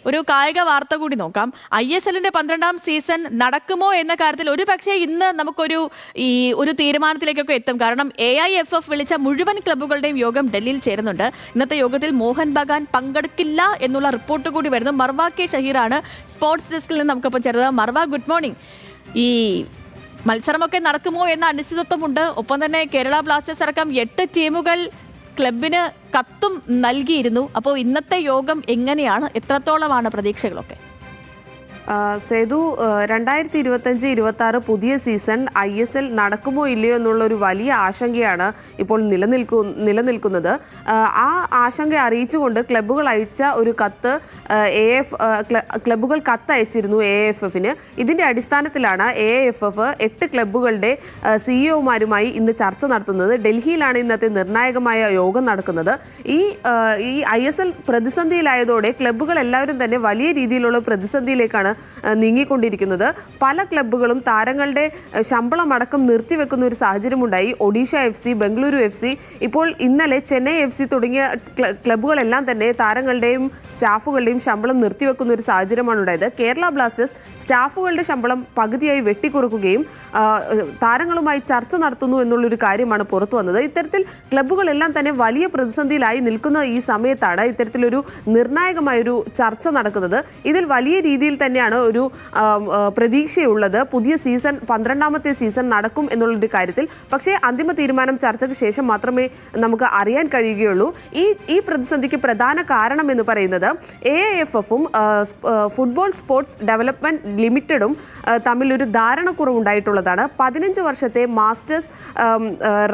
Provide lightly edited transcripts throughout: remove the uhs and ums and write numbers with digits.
ഒരു കായിക വാർത്ത കൂടി നോക്കാം. ISLന്റെ 12ാം സീസൺ നടക്കുമോ എന്ന കാര്യത്തിൽ ഒരു പക്ഷേ ഇന്ന് നമുക്കൊരു ഒരു തീരുമാനത്തിലേക്കൊക്കെ എത്തും. കാരണം AIFF വിളിച്ച മുഴുവൻ ക്ലബ്ബുകളുടെയും യോഗം ഡൽഹിയിൽ ചേരുന്നുണ്ട്. ഇന്നത്തെ യോഗത്തിൽ മോഹൻ ബഗാൻ പങ്കെടുക്കില്ല എന്നുള്ള റിപ്പോർട്ട് കൂടി വരുന്നു. മർവ കെ ഷഹീറാണ് സ്പോർട്സ് ഡെസ്കിൽ നിന്ന് നമുക്കൊപ്പം ചേർന്നത്. Marwa, good morning. ഈ മത്സരമൊക്കെ നടക്കുമോ എന്ന അനിശ്ചിതത്വമുണ്ട്. ഒപ്പം തന്നെ കേരള ബ്ലാസ്റ്റേഴ്സ് അടക്കം 8 ടീമുകൾ ക്ലബിന് കത്തും നൽകിയിരുന്നു. അപ്പോൾ ഇന്നത്തെ യോഗം എങ്ങനെയാണ്? എത്രത്തോളമാണ് പ്രതീക്ഷകളൊക്കെ? സേതു, 2025-26 പുതിയ സീസൺ ISL നടക്കുമോ ഇല്ലയോ എന്നുള്ളൊരു വലിയ ആശങ്കയാണ് ഇപ്പോൾ നിലനിൽക്കുന്നത്. ആ ആശങ്ക അറിയിച്ചുകൊണ്ട് ക്ലബ്ബുകൾ അയച്ച ഒരു കത്ത് ക്ലബ്ബുകൾ കത്തയച്ചിരുന്നു AIFF-ന്. ഇതിൻ്റെ അടിസ്ഥാനത്തിലാണ് AIFF 8 ക്ലബ്ബുകളുടെ CEO-മാരുമായി ഇന്ന് ചർച്ച നടത്തുന്നത്. ഡൽഹിയിലാണ് ഇന്നത്തെ നിർണായകമായ യോഗം നടക്കുന്നത്. ഈ ISL പ്രതിസന്ധിയിലായതോടെ ക്ലബ്ബുകൾ എല്ലാവരും തന്നെ വലിയ രീതിയിലുള്ള പ്രതിസന്ധിയിലേക്കാണ് നീങ്ങിക്കൊണ്ടിരിക്കുന്നത്. പല ക്ലബ്ബുകളും താരങ്ങളുടെ ശമ്പളം അടക്കം നിർത്തിവെക്കുന്ന ഒരു സാഹചര്യമുണ്ടായി. ഒഡീഷ FC, ബംഗളൂരു FC, ഇപ്പോൾ ഇന്നലെ ചെന്നൈ FC തുടങ്ങിയ ക്ലബ്ബുകളെല്ലാം തന്നെ താരങ്ങളുടെയും സ്റ്റാഫുകളുടെയും ശമ്പളം നിർത്തിവെക്കുന്ന ഒരു സാഹചര്യമാണ് ഉണ്ടായത്. കേരള ബ്ലാസ്റ്റേഴ്സ് സ്റ്റാഫുകളുടെ ശമ്പളം പകുതിയായി വെട്ടിക്കുറക്കുകയും താരങ്ങളുമായി ചർച്ച നടത്തുന്നു എന്നുള്ളൊരു കാര്യമാണ് പുറത്തു വന്നത്. ഇത്തരത്തിൽ ക്ലബ്ബുകളെല്ലാം തന്നെ വലിയ പ്രതിസന്ധിയിലായി നിൽക്കുന്ന ഈ സമയത്താണ് ഇത്തരത്തിലൊരു നിർണായകമായൊരു ചർച്ച നടക്കുന്നത്. ഇതിൽ വലിയ രീതിയിൽ തന്നെയാണ് ഒരു പ്രതീക്ഷയുള്ളത്. പുതിയ സീസൺ 12ാമത്തെ സീസൺ നടക്കും എന്നുള്ളൊരു കാര്യത്തിൽ. പക്ഷേ അന്തിമ തീരുമാനം ചർച്ചയ്ക്ക് ശേഷം മാത്രമേ നമുക്ക് അറിയാൻ കഴിയുകയുള്ളൂ. ഈ പ്രതിസന്ധിക്ക് പ്രധാന കാരണം എന്ന് പറയുന്നത് AIFF-ഉം ഫുട്ബോൾ സ്പോർട്സ് ഡെവലപ്മെന്റ് ലിമിറ്റഡും തമ്മിലൊരു ധാരണക്കുറവുണ്ടായിട്ടുള്ളതാണ്. 15 വർഷത്തെ മാസ്റ്റേഴ്സ്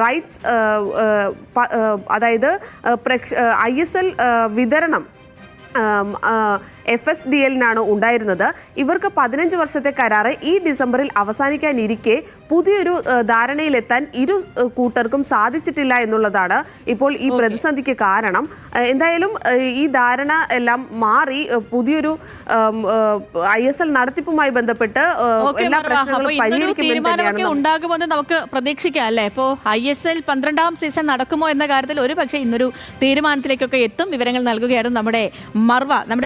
റൈറ്റ്സ്, അതായത് ISL വിതരണം FSDL-നാണ് ഉണ്ടായിരുന്നത്. ഇവർക്ക് 15 വർഷത്തെ കരാറ് ഈ ഡിസംബറിൽ അവസാനിക്കാനിരിക്കെ പുതിയൊരു ധാരണയിലെത്താൻ ഇരു കൂട്ടർക്കും സാധിച്ചിട്ടില്ല എന്നുള്ളതാണ് ഇപ്പോൾ ഈ പ്രതിസന്ധിക്ക് കാരണം. എന്തായാലും ഈ ധാരണ എല്ലാം മാറി പുതിയൊരു ISL നടത്തിപ്പുമായി ബന്ധപ്പെട്ട് എല്ലാ പ്രശ്നങ്ങളും പരിഹരിക്കുമെന്ന് ഉണ്ടാകുമെന്ന് നമുക്ക് പ്രതീക്ഷിക്കാം അല്ലേ? ഇപ്പോൾ ISL 12ാം സീസൺ നടക്കുമോ എന്ന കാര്യത്തിൽ ഒരു പക്ഷേ ഇന്നൊരു തീരുമാനത്തിലേക്കൊക്കെ എത്തും. വിവരങ്ങൾ നൽകുകയായിരുന്നു നമ്മുടെ മർവ.